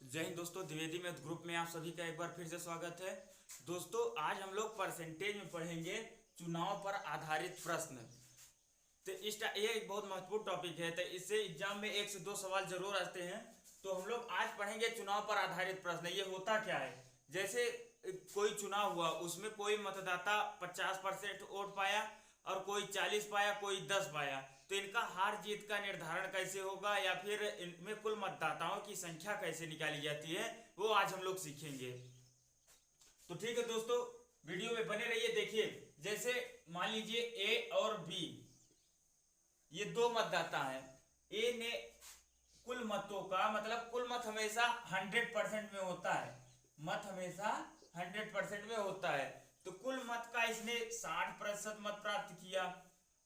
जय हिंद दोस्तों, Dwivedi math group में आप सभी का एक बार फिर से स्वागत है। दोस्तों, आज हम लोग परसेंटेज में पढ़ेंगे चुनाव पर आधारित प्रश्न। तो ये एक बहुत महत्वपूर्ण टॉपिक है, तो इससे एग्जाम में 1 से 2 सवाल जरूर आते हैं। तो हम लोग आज पढ़ेंगे चुनाव पर आधारित प्रश्न। ये होता क्या है, जैसे कोई चुनाव हुआ, उसमें कोई मतदाता 50% वोट पाया और कोई 40 पाया, कोई 10 पाया, तो इनका हार जीत का निर्धारण कैसे होगा या फिर इनमें कुल मतदाताओं की संख्या कैसे निकाली जाती है, वो आज हम लोग सीखेंगे। तो ठीक है दोस्तों, वीडियो में बने रहिए। देखिए, जैसे मान लीजिए ए और बी, ये दो मतदाता हैं। ए ने कुल मतों का, मतलब कुल मत हमेशा 100% में होता है, मत हमेशा 100% में होता है। तो कुल मत का इसने 60% मत प्राप्त किया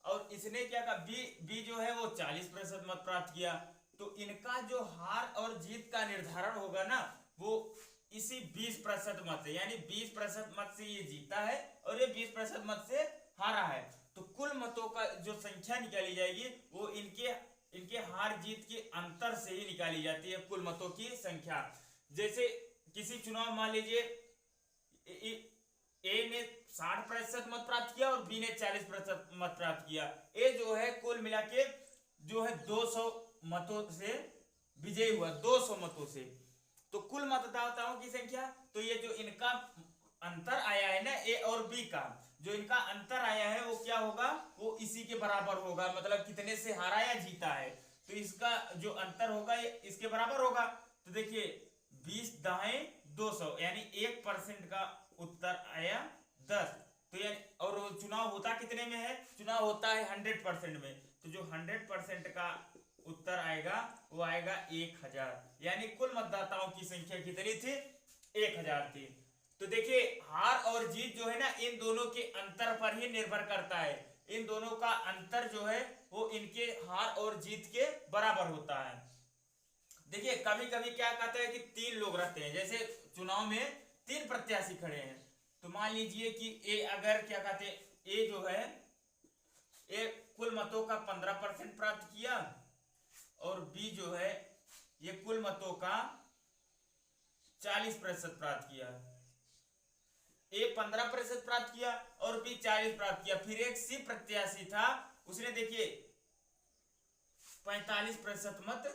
और इसने क्या कहा, बी जो है वो 40% मत प्राप्त किया। तो इनका जो हार और जीत का निर्धारण होगा ना, वो इसी 20% मत से, यानी 20% मत से ये जीता है और ये 20% मत से हारा है। तो कुल मतों का जो संख्या निकाली जाएगी वो इनके हार जीत के अंतर से ही निकाली जाती है, कुल मतों की संख्या। जैसे किसी चुनाव, मान लीजिए ए ने 60% मत प्राप्त किया और बी ने 40% मत प्राप्त किया। ए जो है कुल मिला के जो है 200 मतों से विजयी हुआ, 200 मतों से। तो कुल मतदाताओं की संख्या, तो ये जो इनका अंतर आया है ना, ए और बी का जो इनका अंतर आया है वो क्या होगा, वो इसी के बराबर होगा, मतलब कितने से हारा या जीता है। तो इसका जो अंतर होगा ये इसके बराबर होगा। तो देखिए 20 दाएं 200, यानी 1% का उत्तर आया 10। तो यानी, और चुनाव होता कितने में है, चुनाव होता है 100% में। तो जो 100% का उत्तर आएगा वो आएगा 1000, यानी कुल मतदाताओं की संख्या कितनी थी, 1000 थी। तो देखिए, हार और जीत जो है ना, इन दोनों के अंतर पर ही निर्भर करता है। इन दोनों का अंतर जो है वो इनके हार और जीत के बराबर होता है। देखिए, कभी कभी क्या कहते हैं कि 3 लोग रहते हैं, जैसे चुनाव में 3 प्रत्याशी खड़े हैं। तो मान लीजिए कि ए, अगर क्या कहते हैं, ए जो है, ए कुल मतों का 15% प्राप्त किया और बी जो है ये कुल मतों का 40% प्राप्त किया। ए 15% प्राप्त किया और बी 40 प्राप्त किया। फिर एक सी प्रत्याशी था, उसने देखिए 45% मत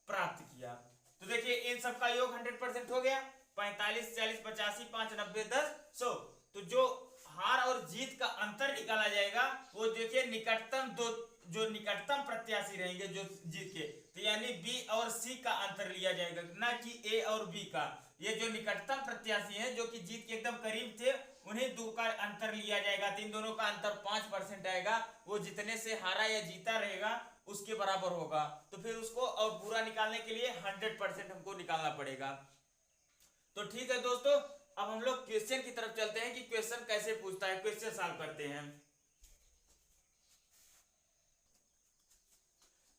प्राप्त किया। तो देखिए इन सबका योग 100% हो गया, 45 40 85 5 90 10 100। तो जो हार और जीत का अंतर निकाला जाएगा वो देखिए निकटतम दो, जो निकटतम प्रत्याशी रहेंगे जो जीत के, तो यानी बी और सी का अंतर लिया जाएगा, ना कि ए और बी का। ये जो निकटतम प्रत्याशी हैं जो कि जीत के एकदम करीब थे, उन्हें दो का अंतर लिया जाएगा। तो इन दोनों का अंतर 5% आएगा, वो जितने से हारा या जीता रहेगा उसके बराबर होगा। तो फिर उसको और पूरा निकालने के लिए 100% हमको निकालना पड़ेगा। तो ठीक है दोस्तों, अब हम लोग क्वेश्चन की तरफ चलते हैं कि क्वेश्चन कैसे पूछता है, क्वेश्चन सॉल्व करते हैं।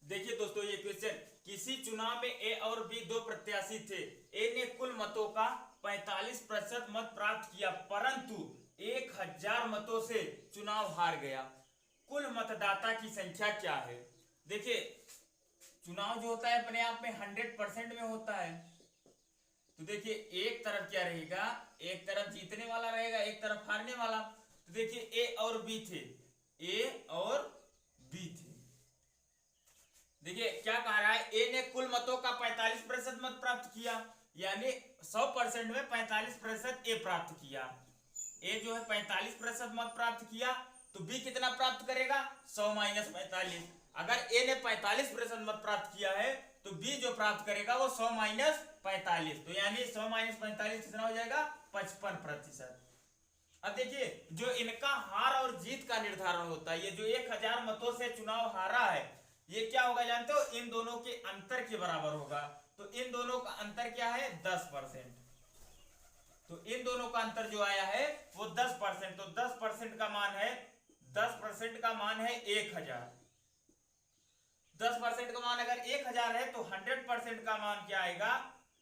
देखिए दोस्तों, ये क्वेश्चन, किसी चुनाव में ए और बी दो प्रत्याशी थे। ए ने कुल मतों का 45% मत प्राप्त किया, परंतु 1000 मतों से चुनाव हार गया। कुल मतदाता की संख्या क्या है। देखिए, चुनाव जो होता है अपने आप में 100% में होता है। तो देखिए एक तरफ क्या रहेगा, एक तरफ जीतने वाला रहेगा, एक तरफ हारने वाला। तो देखिए ए और बी थे, ए और बी थे। देखिए क्या कह रहा है, ए ने कुल मतों का 45% मत प्राप्त किया, यानी 100% में 45% ए प्राप्त किया। ए जो है 45% मत प्राप्त किया, तो बी कितना प्राप्त करेगा, 100 माइनस 45। अगर ए ने 45% मत प्राप्त किया है तो बी जो प्राप्त करेगा वो 100 माइनस 45। तो यानी 100 माइनस 45 कितना हो जाएगा, 55%। अब देखिए, जो इनका हार और जीत का निर्धारण होता है, ये जो 1000 मतों से चुनाव हारा है, ये क्या होगा जानते हो, इन दोनों के अंतर के बराबर होगा। तो इन दोनों का अंतर क्या है, 10%। तो इन दोनों का अंतर जो आया है वो 10%। तो 10% का मान है, 10% का मान है 1000। 10% का मान अगर 1000 है तो 100% का मान क्या आएगा,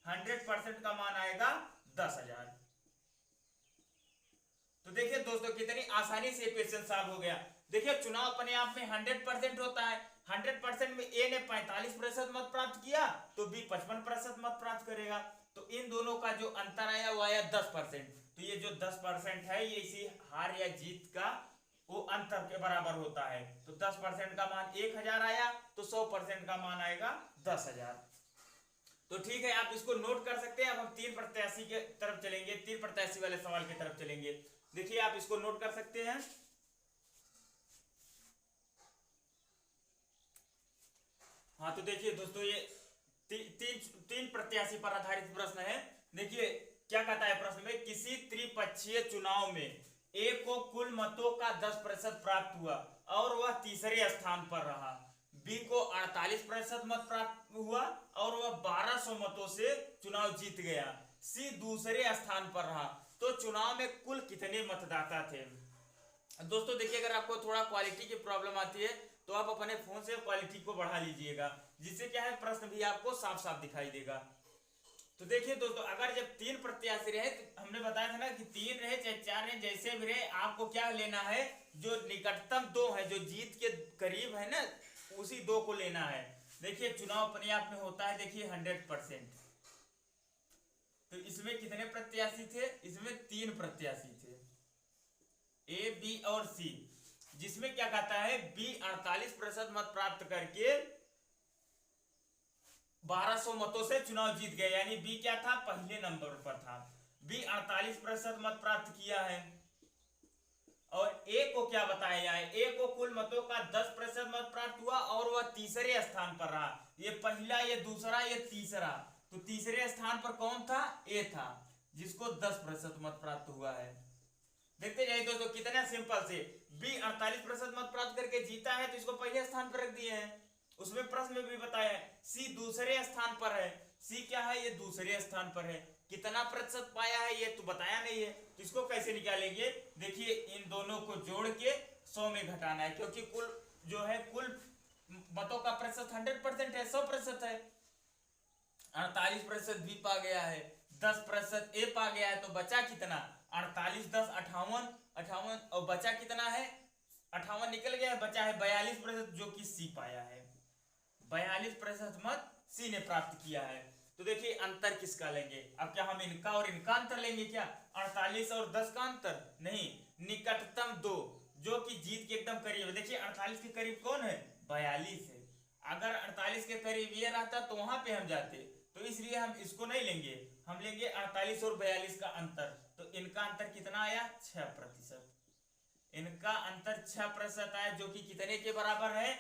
100% का मान आएगा 10,000। तो देखिए दोस्तों, कितनी आसानी से क्वेश्चन सॉल्व हो गया। देखिए, चुनाव अपने आप में 100% होता है, 100% में ए ने 45% मत प्राप्त किया तो बी 55% मत प्राप्त करेगा। तो इन दोनों का जो अंतर आया वो आया 10%। तो ये जो 10% है ये इसी हार या जीत का वो अंतर के बराबर होता है। तो 10% का मान 1000 आया तो 100% का मान आएगा 10,000। तो ठीक है, आप इसको नोट कर सकते हैं। अब हम तीन प्रत्याशी के तरफ चलेंगे, तीन प्रत्याशी वाले सवाल की तरफ चलेंगे। देखिए आप इसको नोट कर सकते हैं। हाँ तो देखिए दोस्तों ये तीन प्रत्याशी पर आधारित प्रश्न है। देखिए क्या कहता है प्रश्न में, किसी त्रिपक्षीय चुनाव में ए को कुल मतों का 10% प्राप्त हुआ और वह तीसरे स्थान पर रहा। बी को 48% मत प्राप्त हुआ और वह 1200 मतों से चुनाव जीत गया। सी दूसरे स्थान पर रहा। तो चुनाव में कुल कितने मतदाता थे? दोस्तों देखिए, अगर आपको थोड़ा क्वालिटी की प्रॉब्लम आती है तो आप अपने फोन से क्वालिटी को बढ़ा लीजिएगा, जिससे क्या है प्रश्न भी आपको साफ साफ दिखाई देगा। तो देखिए दोस्तों, अगर जब तीन प्रत्याशी रहे तो हमने बताया था ना कि तीन रहे चाहे चार रहे, जैसे भी रहे आपको क्या लेना है, जो निकटतम दो है, जो जीत के करीब है ना, उसी दो को लेना है। देखिए चुनाव अपने आप में होता है, देखिए 100%। तो इसमें कितने प्रत्याशी थे? इसमें तीन प्रत्याशी थे, ए बी और सी, जिसमें क्या कहता है बी 48% मत प्राप्त करके 1200 मतों से चुनाव जीत गए। यानी बी क्या था? पहले नंबर पर था। बी 48% मत प्राप्त किया है। और ए को क्या बताया जाए? ए को कुल मतों का 10% मत प्राप्त हुआ और वह तीसरे स्थान पर रहा। ये पहला, ये दूसरा, ये तीसरा। तो तीसरे स्थान पर कौन था? ए था, जिसको 10% मत प्राप्त हुआ है। देखते जाइए दोस्तों, कितना सिंपल से बी 48% मत प्राप्त करके जीता है तो इसको पहले स्थान पर रख दिए हैं। उसमें प्रश्न में भी बताया है सी दूसरे स्थान पर है। सी क्या है? ये दूसरे स्थान पर है। कितना प्रतिशत पाया है ये तो बताया नहीं है, तो इसको कैसे निकालेंगे? देखिए इन दोनों को जोड़ के 100 में घटाना है, क्योंकि कुल जो है कुल मतों का प्रतिशत 100% है, 100% है। 48% बी पा गया है, 10% ए पा गया है, तो बचा कितना? 48 10 58 58 और बचा कितना है? 58 निकल गया है, बचा है 42% जो कि सी पाया है। 42% मत सी ने प्राप्त किया है। तो देखिए अंतर किसका लेंगे? अब क्या हम इनका और इनका अंतर लेंगे क्या? 48 और 10 का अंतर नहीं, निकटतम दो जो कि जीत के एकदम करीब है। देखिए 48 के करीब कौन है? 42 है। अगर 48 के करीब ये रहता तो वहां पे हम जाते, तो इसलिए हम इसको नहीं लेंगे, हम लेंगे 48 और 42 का अंतर। तो इनका अंतर कितना आया? 6%। इनका अंतर 6% आया, जो कि कितने के बराबर है?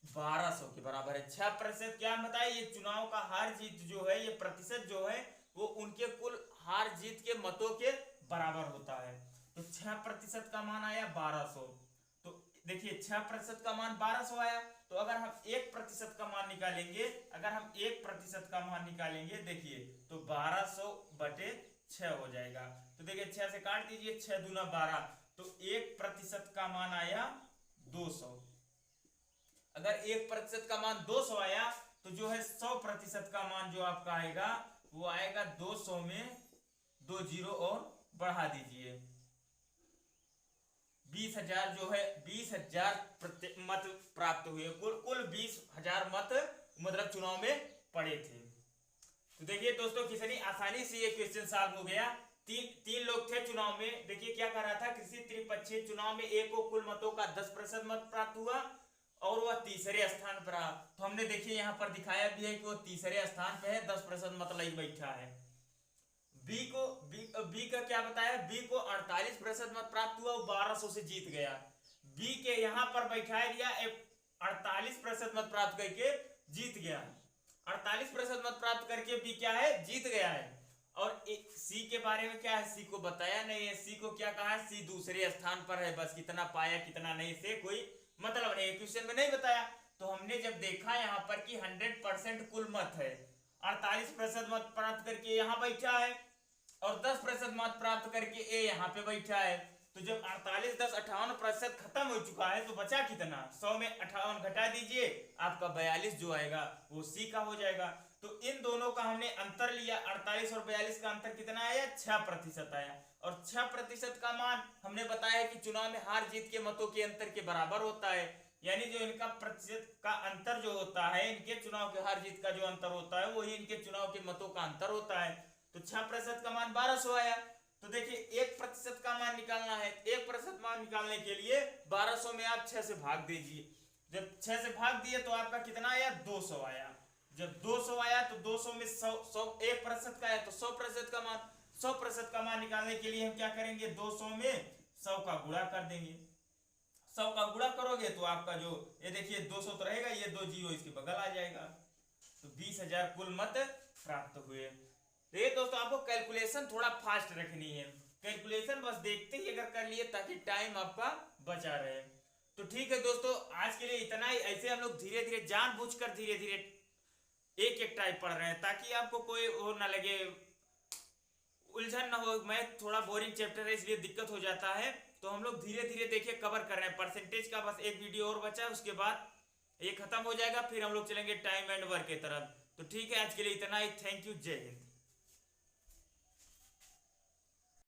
1200 के बराबर है। 6% क्या बताए? ये चुनाव का हार जीत जो है, ये प्रतिशत जो है वो उनके कुल हार जीत के मतों के बराबर होता है। तो 6% का मान आया 1200। तो देखिए 6% का मान 1200 आया। तो अगर हम 1% का मान निकालेंगे, अगर हम 1% का मान निकालेंगे, देखिए तो 1200 बटे 6 हो जाएगा। तो देखिए 6 से काट दीजिए, 6 दूना 12, तो 1% का मान आया 200। अगर 1% का मान 200 आया तो जो है 100% का मान जो आपका आएगा वो आएगा 200 में 2 जीरो और बढ़ा दीजिए, 20,000 जो है 20,000 मत प्राप्त हुए। कुल 20,000 मत मतलब चुनाव में पड़े थे। तो देखिए दोस्तों कितनी आसानी से ये क्वेश्चन सॉल्व हो गया। तीन लोग थे चुनाव में। देखिए क्या कर रहा था, किसी त्रिपक्षीय चुनाव में ए को कुल मतों का 10% मत प्राप्त हुआ और वह तीसरे स्थान पर रहा। तो हमने देखिए यहाँ पर दिखाया भी है कि वो तीसरे स्थान पे है, 10% मत लग बैठा है। बी का क्या बताया? बी को 48% मत प्राप्त हुआ, वो 1200 से जीत गया। बी के यहाँ पर बैठाया गया, 48% मत प्राप्त करके जीत गया। 48% मत प्राप्त करके बी क्या है? जीत गया है। और सी के बारे में क्या है? सी को बताया नहीं है। सी को क्या कहा है? सी दूसरे स्थान पर है, बस कितना पाया कितना नहीं से कोई मतलब नहीं, क्वेश्चन में नहीं बताया। तो हमने जब देखा यहाँ पर कि 100% कुल मत है, 48% मत प्राप्त करके यहाँ बैठा है और 10% मत प्राप्त करके ए यहाँ पे बैठा है। तो जब 48 10 58% खत्म हो चुका है तो बचा कितना? 100 में 58 घटा दीजिए, आपका 42 जो आएगा वो सी का हो जाएगा। तो इन दोनों का हमने अंतर लिया, 48 और 42 का अंतर कितना आया? 6% आया। और 6% का मान हमने बताया कि चुनाव में हार जीत के मतों के अंतर के बराबर होता है। यानी जो इनका प्रतिशत का अंतर जो होता है, इनके चुनाव के हार जीत का जो अंतर होता है वही इनके चुनाव के मतों का अंतर होता है। तो 6% का मान 1200 आया। तो देखिए 1% का मान निकालना है, 1% मान निकालने के लिए 1200 में आप 6 से भाग दीजिए। जब 6 से भाग दिए तो आपका कितना आया, 200 आया। जब 200 आया तो 200 में 100 1% का है तो 100% का मान, 100% का मान निकालने के लिए हम क्या करेंगे, 200 में 100 का गुणा कर देंगे। 100 का गुणा करोगे तो आपका जो ये देखिए 200 तो रहेगा, ये 2 जीरो इसके बगल आ जाएगा। तो 20,000 कुल मत प्राप्त हुए। तो ये दोस्तों आपको कैलकुलेशन थोड़ा फास्ट रखनी है, कैलकुलेशन बस देखते ही अगर कर लिए ताकि टाइम आपका बचा रहे। तो ठीक है दोस्तों, आज के लिए इतना ही। ऐसे हम लोग धीरे धीरे जानबूझकर धीरे धीरे एक एक टाइप पढ़ रहे हैं ताकि आपको कोई वो ना लगे, उलझन ना हो। मैं थोड़ा बोरिंग चैप्टर है इसलिए दिक्कत हो जाता है। तो हम लोग धीरे धीरे देखिए कवर कर रहे हैं। परसेंटेज का बस एक वीडियो और बचा है, उसके बाद ये खत्म हो जाएगा, फिर हम लोग चलेंगे टाइम एंड वर्क की तरफ। तो ठीक है, आज के लिए इतना ही। थैंक यू, जय हिंद।